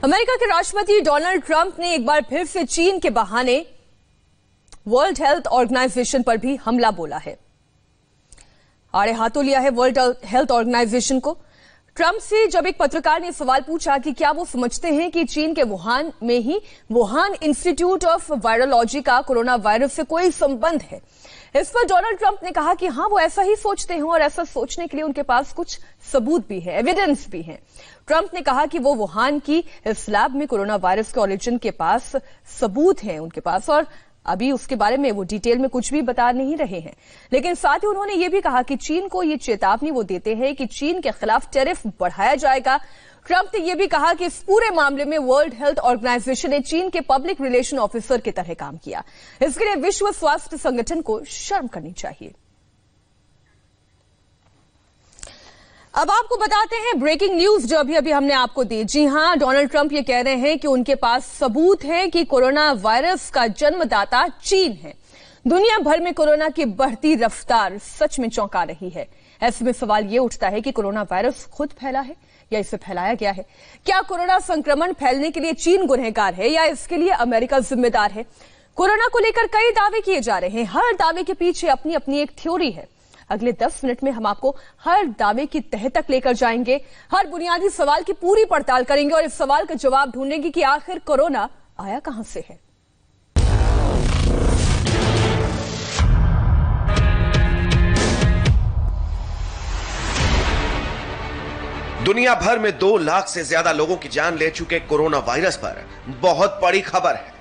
America के राष्ट्रपति Donald Trump ने एक बार फिर से चीन के बहाने वर्ल्ड हेल्थ ऑर्गेनाइजेशन पर भी हमला बोला है। आड़े हाथों लिया है वर्ल्ड हेल्थ ऑर्गेनाइजेशन को। ट्रंप से जब एक पत्रकार ने सवाल पूछा कि क्या वो समझते हैं कि चीन के वुहान में ही वुहान इंस्टीट्यूट ऑफ वायरोलॉजी का कोरोना वायरस से कोई संबंध है, इस पर डोनाल्ड ट्रंप ने कहा कि हां वो ऐसा ही सोचते हैं और ऐसा सोचने के लिए उनके पास कुछ सबूत भी है, एविडेंस भी है। ट्रंप ने कहा कि वो वुहान की इस लैब में कोरोना वायरस के ओरिजिन के पास सबूत हैं उनके पास, और अभी उसके बारे में वो डिटेल में कुछ भी बता नहीं रहे हैं। लेकिन साथ ही उन्होंने ये भी कहा कि चीन को ये चेतावनी वो देते हैं कि चीन के खिलाफ टैरिफ बढ़ाया जाएगा। ट्रंप ने यह भी कहा कि इस पूरे मामले में वर्ल्ड हेल्थ ऑर्गेनाइजेशन ने चीन के पब्लिक रिलेशन ऑफिसर की तरह काम किया। इसके लिए विश्व स्वास्थ्य संगठन को शर्म करनी चाहिए। अब आपको बताते हैं ब्रेकिंग न्यूज जो अभी हमने आपको दी। जी हां, डोनाल्ड ट्रंप ये कह रहे हैं कि उनके पास सबूत है कि कोरोना वायरस का जन्मदाता चीन है। दुनिया भर में कोरोना की बढ़ती रफ्तार सच में चौंका रही है। ऐसे में सवाल ये उठता है कि कोरोना वायरस खुद फैला है या इसे फैलाया गया है? क्या कोरोना संक्रमण फैलने के लिए चीन गुनहगार है या इसके लिए अमेरिका जिम्मेदार है? कोरोना को लेकर कई दावे किए जा रहे हैं। हर दावे के पीछे अपनी अपनी एक थ्योरी है। अगले 10 मिनट में हम आपको हर दावे की तह तक लेकर जाएंगे, हर बुनियादी सवाल की पूरी पड़ताल करेंगे और इस सवाल का जवाब ढूंढेंगे कि आखिर कोरोना आया कहां से है। दुनिया भर में 2 लाख से ज्यादा लोगों की जान ले चुके कोरोना वायरस पर बहुत बड़ी खबर है,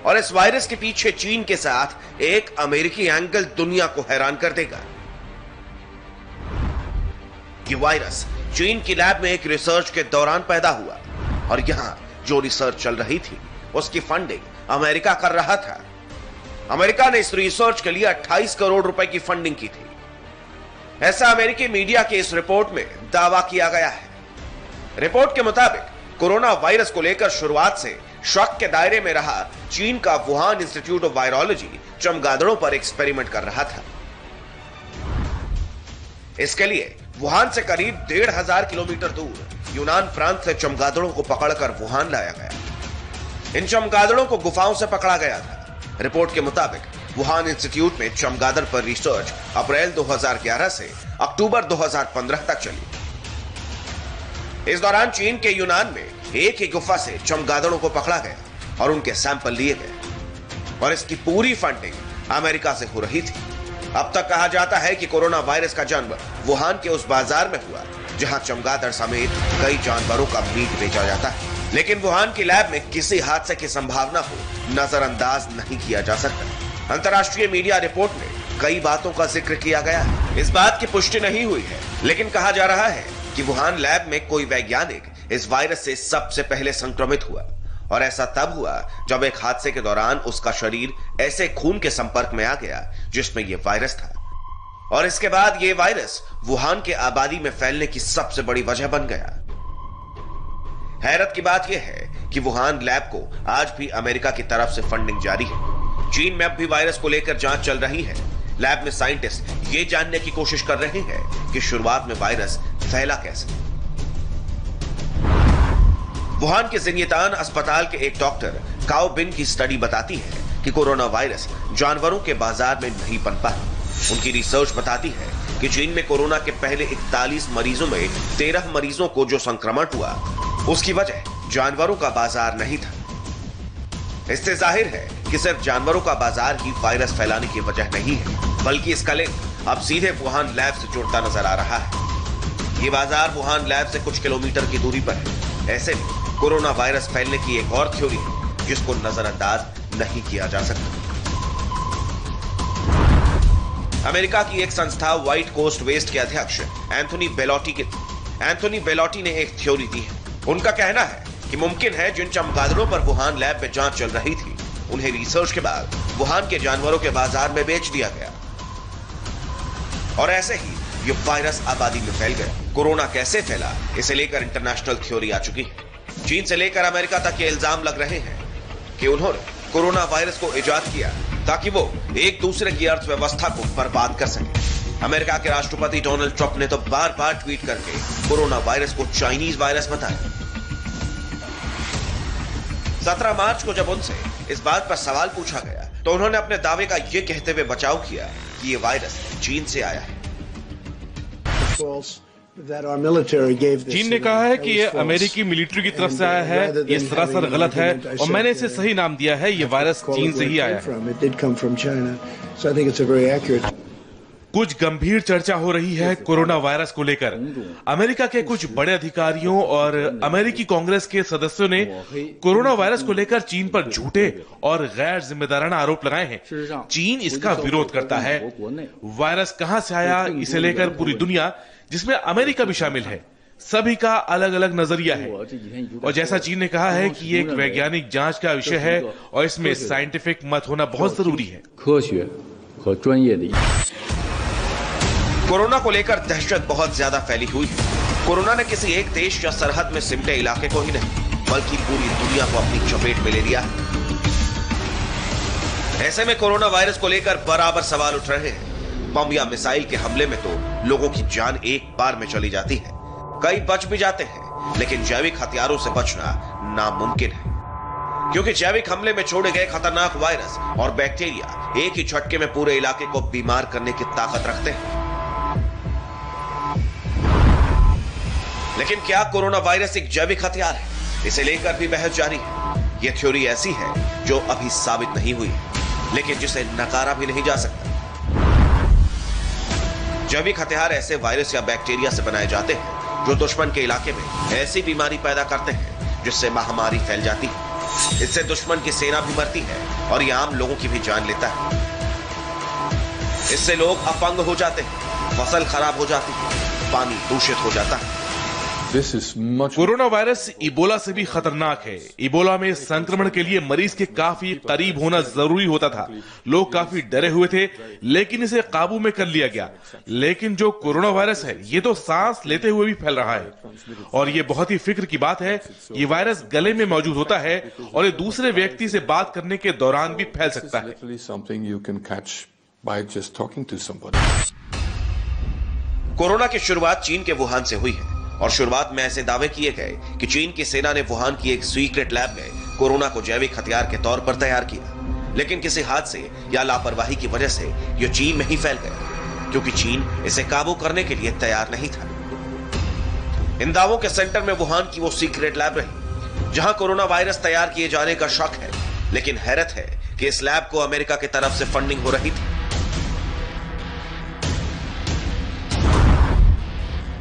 और इस वायरस के पीछे चीन के साथ एक अमेरिकी एंगल दुनिया को हैरान कर देगा। ये वायरस चीन की लैब में एक रिसर्च के दौरान पैदा हुआ, और यहां जो रिसर्च चल रही थी उसकी फंडिंग अमेरिका कर रहा था। अमेरिका ने इस रिसर्च के लिए 28 करोड़ रुपए की फंडिंग की थी। ऐसा अमेरिकी मीडिया की इस रिपोर्ट में दावा किया गया है। रिपोर्ट के मुताबिक कोरोना वायरस को लेकर शुरुआत से शक के दायरे में रहा चीन का वुहान इंस्टीट्यूट ऑफ वायरोलॉजी चमगादड़ों पर एक्सपेरिमेंट कर रहा था। इसके लिए वुहान से करीब 1,500 किलोमीटर दूर यूनान प्रांत से चमगादड़ों को पकड़कर वुहान लाया गया। इन चमगादड़ों को गुफाओं से पकड़ा गया था। रिपोर्ट के मुताबिक वुहान इंस्टीट्यूट में चमगादड़ पर रिसर्च अप्रैल 2011 से अक्टूबर 2015 तक चली। इस दौरान चीन के यूनान में एक ही गुफा से चमगादड़ों को पकड़ा गया और उनके सैंपल लिए गए, और इसकी पूरी फंडिंग अमेरिका से हो रही थी। अब तक कहा जाता है कि कोरोना वायरस का जन्म वुहान के उस बाजार में हुआ जहां चमगादड़ समेत कई जानवरों का मीट बेचा जाता है। लेकिन वुहान की लैब में किसी हादसे की संभावना को नजरअंदाज नहीं किया जा सकता। अंतर्राष्ट्रीय मीडिया रिपोर्ट में कई बातों का जिक्र किया गया है। इस बात की पुष्टि नहीं हुई है, लेकिन कहा जा रहा है कि वुहान लैब में कोई वैज्ञानिक इस वायरस से सबसे पहले संक्रमित हुआ, और ऐसा तब हुआ जब एक हादसे के दौरान उसका शरीर ऐसे खून के संपर्क में आ गया जिसमें यह वायरस था, और इसके बाद यह वायरस वुहान के आबादी में फैलने की सबसे बड़ी वजह बन गया। हैरत की बात यह है कि वुहान लैब को आज भी अमेरिका की तरफ से फंडिंग जारी है। चीन में अब भी वायरस को लेकर जांच चल रही है। लैब में साइंटिस्ट ये जानने की कोशिश कर रहे हैं कि शुरुआत में वायरस फैला कैसे। वुहान के जिन्यतान अस्पताल के एक डॉक्टर काओ बिन की स्टडी बताती है कि कोरोना वायरस जानवरों के बाजार में नहीं पनपा। उनकी रिसर्च बताती है कि चीन में कोरोना के पहले 41 मरीजों में 13 मरीजों को जो संक्रमण हुआ उसकी वजह जानवरों का बाजार नहीं था। इससे जाहिर है कि सिर्फ जानवरों का बाजार ही वायरस फैलाने की वजह नहीं है, बल्कि इसका लिंक अब सीधे वुहान लैब से जुड़ता नजर आ रहा है। ये बाजार वुहान लैब से कुछ किलोमीटर की दूरी पर है। ऐसे में कोरोना वायरस फैलने की एक और थ्योरी है जिसको नजरअंदाज नहीं किया जा सकता। अमेरिका की एक संस्था व्हाइट कोस्ट वेस्ट के अध्यक्ष एंथोनी बेलोटी ने एक थ्योरी दी है। उनका कहना है कि मुमकिन है जिन चमगादड़ों पर वुहान लैब में जांच चल रही थी उन्हें रिसर्च के बाद वुहान के जानवरों के बाजार में बेच दिया गया, और ऐसे ही ये वायरस आबादी में फैल गया। कोरोना कैसे फैला, इसे लेकर इंटरनेशनल थ्योरी आ चुकी है। चीन से लेकर अमेरिका तक ये इल्जाम लग रहे हैं कि उन्होंने कोरोना वायरस को इजाद किया ताकि वो एक दूसरे की अर्थव्यवस्था को बर्बाद कर सके। अमेरिका के राष्ट्रपति डोनाल्ड ट्रंप ने तो बार बार ट्वीट करके कोरोना वायरस को चाइनीज वायरस बताया। 17 मार्च को जब उनसे इस बात पर सवाल पूछा गया तो उन्होंने अपने दावे का ये कहते हुए बचाव किया कि ये वायरस चीन से आया है। चीन ने कहा है कि ये अमेरिकी मिलिट्री की तरफ से आया है, ये सरासर गलत है और मैंने इसे सही नाम दिया है, ये वायरस चीन से ही आया है। कुछ गंभीर चर्चा हो रही है कोरोना वायरस को लेकर। अमेरिका के कुछ बड़े अधिकारियों और अमेरिकी कांग्रेस के सदस्यों ने कोरोना वायरस को लेकर चीन पर झूठे और गैर जिम्मेदाराना आरोप लगाए हैं। चीन इसका विरोध करता है। वायरस कहां से आया, इसे लेकर पूरी दुनिया, जिसमें अमेरिका भी शामिल है, सभी का अलग अलग नजरिया है। और जैसा चीन ने कहा है कि ये एक वैज्ञानिक जांच का विषय है और इसमें साइंटिफिक मत होना बहुत जरूरी है। कोरोना को लेकर दहशत बहुत ज्यादा फैली हुई है। कोरोना ने किसी एक देश या सरहद में सिमटे इलाके को ही नहीं बल्कि पूरी दुनिया को अपनी चपेट में ले लिया है। ऐसे में कोरोना वायरस को लेकर बराबर सवाल उठ रहे हैं। बम या मिसाइल के हमले में तो लोगों की जान एक बार में चली जाती है, कई बच भी जाते हैं, लेकिन जैविक हथियारों से बचना नामुमकिन है, क्योंकि जैविक हमले में छोड़े गए खतरनाक वायरस और बैक्टीरिया एक ही झटके में पूरे इलाके को बीमार करने की ताकत रखते हैं। लेकिन क्या कोरोना वायरस एक जैविक हथियार है? इसे लेकर भी बहस जारी है। यह थ्योरी ऐसी है जो अभी साबित नहीं हुई, लेकिन जिसे नकारा भी नहीं जा सकता। जैविक हथियार ऐसे वायरस या बैक्टीरिया से बनाए जाते हैं जो दुश्मन के इलाके में ऐसी बीमारी पैदा करते हैं जिससे महामारी फैल जाती है। इससे दुश्मन की सेना भी मरती है और यह आम लोगों की भी जान लेता है। इससे लोग अपंग हो जाते हैं, फसल खराब हो जाती है, पानी दूषित हो जाता है। कोरोना वायरस इबोला से भी खतरनाक है। इबोला में संक्रमण के लिए मरीज के काफी करीब होना जरूरी होता था। लोग काफी डरे हुए थे, लेकिन इसे काबू में कर लिया गया। लेकिन जो कोरोना वायरस है, ये तो सांस लेते हुए भी फैल रहा है और ये बहुत ही फिक्र की बात है। ये वायरस गले में मौजूद होता है और ये दूसरे व्यक्ति से बात करने के दौरान भी फैल सकता है। कोरोना की शुरुआत चीन के वुहान से हुई है और शुरुआत में ऐसे दावे किए गए कि चीन की सेना ने वुहान की एक सीक्रेट लैब में कोरोना को जैविक हथियार के तौर पर तैयार किया। लेकिन किसी हादसे या लापरवाही की वजह से यह चीन में ही फैल गया, क्योंकि चीन इसे काबू करने के लिए तैयार नहीं था। इन दावों के सेंटर में वुहान की वो सीक्रेट लैब रही जहां कोरोना वायरस तैयार किए जाने का शक है। लेकिन हैरत है कि इस लैब को अमेरिका की तरफ से फंडिंग हो रही थी।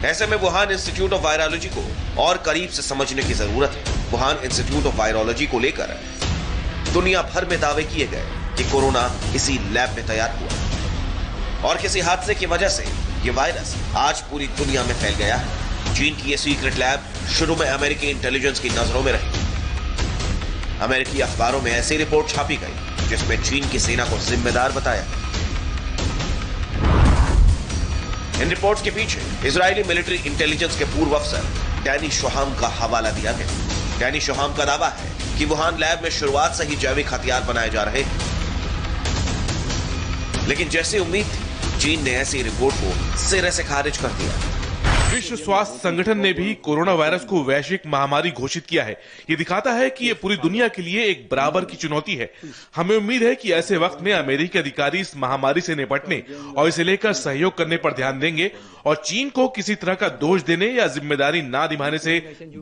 ऐसे में वुहान इंस्टीट्यूट ऑफ वायरोलॉजी को और करीब से समझने की जरूरत है। वुहान इंस्टीट्यूट ऑफ वायरोलॉजी को लेकर दुनिया भर में दावे किए गए कि कोरोना इसी लैब में तैयार हुआ और किसी हादसे की वजह से यह वायरस आज पूरी दुनिया में फैल गया है। चीन की यह सीक्रेट लैब शुरू में अमेरिकी इंटेलिजेंस की नजरों में रही। अमेरिकी अखबारों में ऐसी रिपोर्ट छापी गई जिसमें चीन की सेना को जिम्मेदार बताया। इन रिपोर्ट्स के पीछे इजरायली मिलिट्री इंटेलिजेंस के पूर्व अफसर डैनी शोहाम का हवाला दिया गया। डैनी शोहाम का दावा है कि वुहान लैब में शुरुआत से ही जैविक हथियार बनाए जा रहे हैं। लेकिन जैसी उम्मीद थी, चीन ने ऐसी रिपोर्ट को सिरे से खारिज कर दिया। विश्व स्वास्थ्य संगठन ने भी कोरोना वायरस को वैश्विक महामारी घोषित किया है। ये दिखाता है कि ये पूरी दुनिया के लिए एक बराबर की चुनौती है। हमें उम्मीद है कि ऐसे वक्त में अमेरिकी अधिकारी इस महामारी से निपटने और इसे लेकर सहयोग करने पर ध्यान देंगे और चीन को किसी तरह का दोष देने या जिम्मेदारी ना निभाने से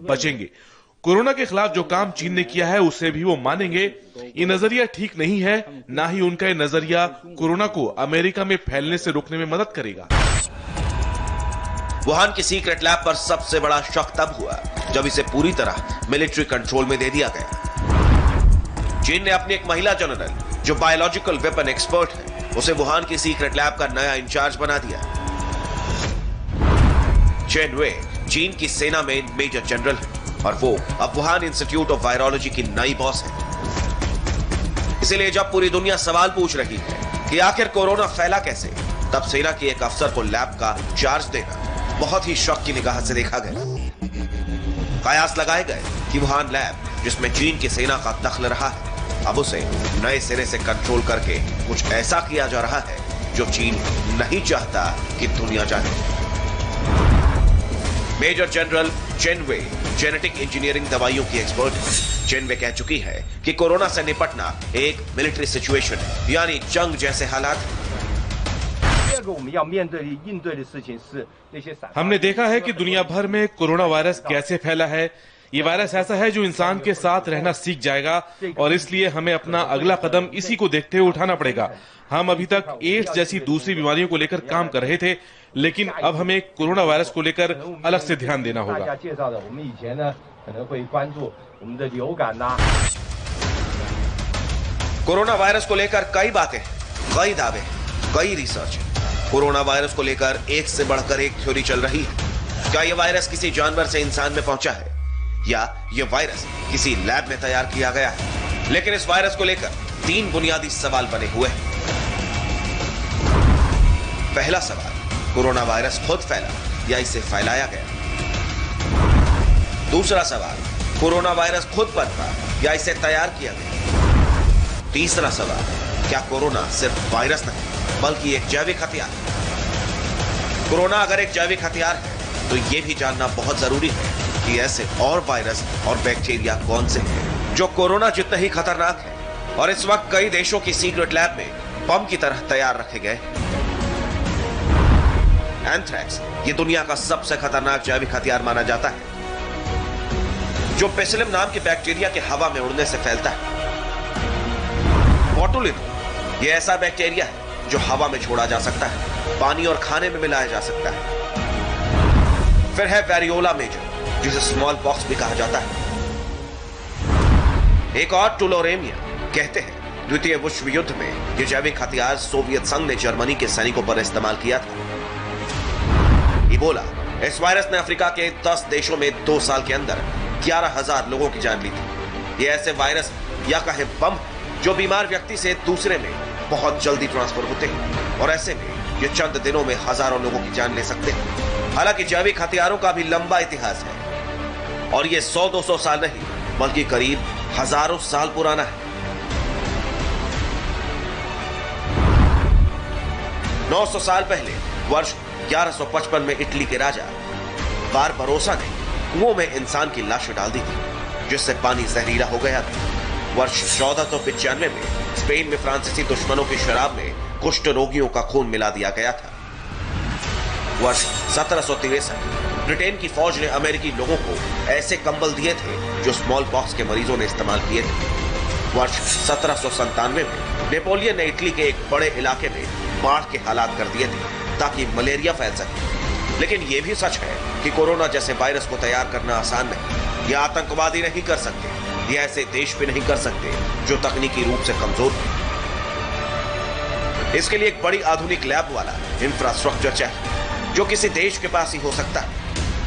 बचेंगे। कोरोना के खिलाफ जो काम चीन ने किया है उसे भी वो मानेंगे। ये नजरिया ठीक नहीं है, ना ही उनका ये नजरिया कोरोना को अमेरिका में फैलने से रोकने में मदद करेगा। वुहान की सीक्रेट लैब पर सबसे बड़ा शक तब हुआ जब इसे पूरी तरह मिलिट्री कंट्रोल में दे दिया गया। चीन ने अपनी एक महिला जनरल जो बायोलॉजिकल वेपन एक्सपर्ट है, उसे वुहान की सीक्रेट लैब का नया इंचार्ज बना दिया। चेन वे चीन की सेना में मेजर जनरल है और वो अब वुहान इंस्टीट्यूट ऑफ वायरोलॉजी की नई बॉस है। इसलिए जब पूरी दुनिया सवाल पूछ रही है कि आखिर कोरोना फैला कैसे, तब सेना के एक अफसर को लैब का चार्ज देना बहुत ही शक की निगाह से देखा गया। कयास लगाए गए कि वुहान लैब, जिसमें चीन की सेना का दखल रहा है, अब उसे नए सिरे से कंट्रोल करके कुछ ऐसा किया जा रहा है जो चीन नहीं चाहता कि दुनिया जाने। मेजर जनरल चेन वे जेनेटिक इंजीनियरिंग दवाइयों की एक्सपर्ट है। चेन वे कह चुकी है कि कोरोना से निपटना एक मिलिट्री सिचुएशन है, यानी जंग जैसे हालात। हमने देखा है कि दुनिया भर में कोरोना वायरस कैसे फैला है। ये वायरस ऐसा है जो इंसान के साथ रहना सीख जाएगा और इसलिए हमें अपना अगला कदम इसी को देखते हुए उठाना पड़ेगा। हम अभी तक एड्स जैसी दूसरी बीमारियों को लेकर काम कर रहे थे, लेकिन अब हमें कोरोना वायरस को लेकर अलग से ध्यान देना होगा। कोरोना वायरस को लेकर कई बातें, कई दावे, कई रिसर्च। कोरोना वायरस को लेकर एक से बढ़कर एक थ्योरी चल रही है। क्या यह वायरस किसी जानवर से इंसान में पहुंचा है या यह वायरस किसी लैब में तैयार किया गया है? लेकिन इस वायरस को लेकर 3 बुनियादी सवाल बने हुए हैं। पहला सवाल, कोरोना वायरस खुद फैला या इसे फैलाया गया? दूसरा सवाल, कोरोना वायरस खुद पनपा या इसे तैयार किया गया? तीसरा सवाल, क्या कोरोना सिर्फ वायरस नहीं बल्कि एक जैविक हथियार है? कोरोना अगर एक जैविक हथियार है तो यह भी जानना बहुत जरूरी है कि ऐसे और वायरस और बैक्टीरिया कौन से हैं जो कोरोना जितने ही खतरनाक है और इस वक्त कई देशों की सीक्रेट लैब में बम की तरह तैयार रखे गए। एंथ्रैक्स ये दुनिया का सबसे खतरनाक जैविक हथियार माना जाता है, जो पेसिलियम नाम के बैक्टीरिया के हवा में उड़ने से फैलता है। बोटुलिन ये ऐसा बैक्टीरिया है जो हवा में छोड़ा जा सकता है, पानी और खाने में मिलाया जा सकता है। फिर है वेरियोला मेजर, जिसे स्मॉल पॉक्स भी कहा जाता है। एक और टुलोरेमिया। कहते हैं द्वितीय विश्व युद्ध में यह जैविक हथियार सोवियत संघ ने जर्मनी के सैनिकों पर इस्तेमाल किया था। इबोला, इस वायरस ने अफ्रीका के 10 देशों में 2 साल के अंदर 11,000 लोगों की जान ली थी। ये ऐसे वायरस या कहे बम जो बीमार व्यक्ति से दूसरे में बहुत जल्दी ट्रांसफर होते हैं और ऐसे में ये चंद दिनों में हजारों लोगों की जान ले सकते हैं। हालांकि जैविक हथियारों का भी लंबा इतिहास है और ये 100-200 साल नहीं बल्कि करीब हजारों साल पुराना है। 900 साल पहले वर्ष 1155 में इटली के राजा बारबरोसा ने कुओं में इंसान की लाश डाल दी थी, जिससे पानी जहरीला हो गया था। वर्ष 1495 में स्पेन में फ्रांसीसी दुश्मनों की शराब में कुष्ठ रोगियों का खून मिला दिया गया था। वर्ष 1763 ब्रिटेन की फौज ने अमेरिकी लोगों को ऐसे कंबल दिए थे जो स्मॉल पॉक्स के मरीजों ने इस्तेमाल किए थे। वर्ष 1797 में नेपोलियन ने इटली के एक बड़े इलाके में बाढ़ के हालात कर दिए थे ताकि मलेरिया फैल सके। लेकिन यह भी सच है कि कोरोना जैसे वायरस को तैयार करना आसान नहीं। यह आतंकवादी नहीं कर सकते, यह ऐसे देश भी नहीं कर सकते जो तकनीकी रूप से कमजोर हैं। इसके लिए एक बड़ी आधुनिक लैब वाला इंफ्रास्ट्रक्चर चाहिए जो किसी देश के पास ही हो सकता है।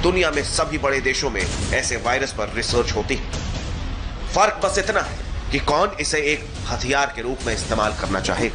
दुनिया में सभी बड़े देशों में ऐसे वायरस पर रिसर्च होती है। फर्क बस इतना है कि कौन इसे एक हथियार के रूप में इस्तेमाल करना चाहे।